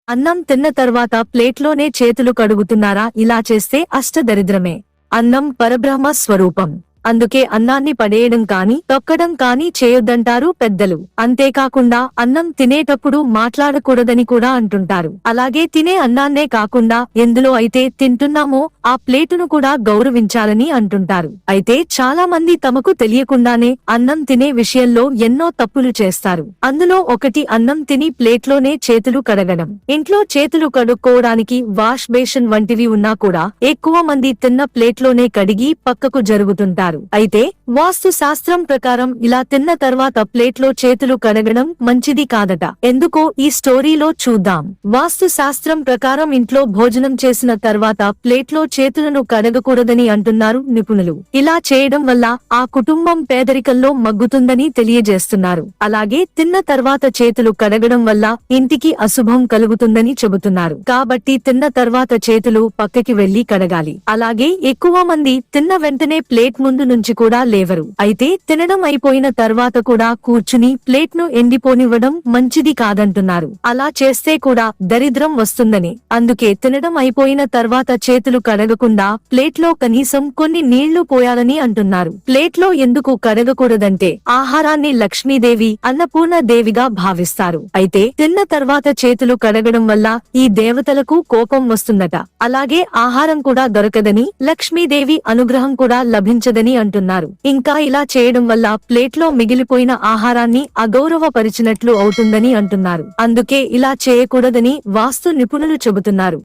అన్నం తిన్న తర్వాత ప్లేట్లోనే చేతులు కడుగుతున్నారా? ఇలా చేస్తే అష్టదరిద్రమే. అన్నం పరబ్రహ్మ స్వరూపం. అందుకే అన్నాన్ని పడేయడం కాని తొక్కడం కాని చేయొద్దంటారు పెద్దలు. అంతేకాకుండా అన్నం తినేటప్పుడు మాట్లాడకూడదని కూడా అంటుంటారు. అలాగే తినే అన్నాన్నే కాకుండా ఎందులో అయితే తింటున్నామో ఆ ప్లేటును కూడా గౌరవించాలని అంటుంటారు. అయితే చాలా మంది తమకు తెలియకుండానే అన్నం తినే విషయంలో ఎన్నో తప్పులు చేస్తారు. అందులో ఒకటి అన్నం తిని ప్లేట్లోనే చేతులు కడగడం. ఇంట్లో చేతులు కడుక్కోవడానికి వాష్ బేసిన్ వంటివి ఉన్నా కూడా ఎక్కువ మంది తిన్న ప్లేట్లోనే కడిగి పక్కకు జరుగుతుంటారు. అయితే వాస్తు శాస్త్రం ప్రకారం ఇలా తిన్న తర్వాత ప్లేట్లో చేతులు కడగడం మంచిది కాదట. ఎందుకో ఈ స్టోరీలో చూద్దాం. వాస్తు శాస్త్రం ప్రకారం ఇంట్లో భోజనం చేసిన తర్వాత ప్లేట్లో చేతులను కడగకూడదని అంటున్నారు నిపుణులు. ఇలా చేయడం వల్ల ఆ కుటుంబం పేదరికంలో మగ్గుతుందని తెలియజేస్తున్నారు. అలాగే తిన్న తర్వాత చేతులు కడగడం వల్ల ఇంటికి అశుభం కలుగుతుందని చెబుతున్నారు. కాబట్టి తిన్న తర్వాత చేతులు పక్కకి వెళ్లి కడగాలి. అలాగే ఎక్కువ మంది తిన్న వెంటనే ప్లేట్ ముందు నుంచి కూడా లేవరు. అయితే తినడం అయిపోయిన తర్వాత కూడా కూర్చుని ప్లేట్ ను ఎండిపోనివ్వడం మంచిది కాదంటున్నారు. అలా చేస్తే కూడా దరిద్రం వస్తుందని. అందుకే తినడం అయిపోయిన తర్వాత చేతులు కడగకుండా ప్లేట్ లో కనీసం కొన్ని నీళ్లు పోయాలని అంటున్నారు. ప్లేట్ లో ఎందుకు కడగకూడదంటే ఆహారాన్ని లక్ష్మీదేవి, అన్నపూర్ణదేవిగా భావిస్తారు. అయితే తిన్న తర్వాత చేతులు కడగడం వల్ల ఈ దేవతలకు కోపం వస్తుందట. అలాగే ఆహారం కూడా దొరకదని, లక్ష్మీదేవి అనుగ్రహం కూడా లభించదని అంటున్నారు. ఇంకా ఇలా చేయడం వల్ల ప్లేట్లో మిగిలిపోయిన ఆహారాన్ని అగౌరవపరిచినట్లు అవుతుందని అంటున్నారు. అందుకే ఇలా చేయకూడదని వాస్తు నిపుణులు చెబుతున్నారు.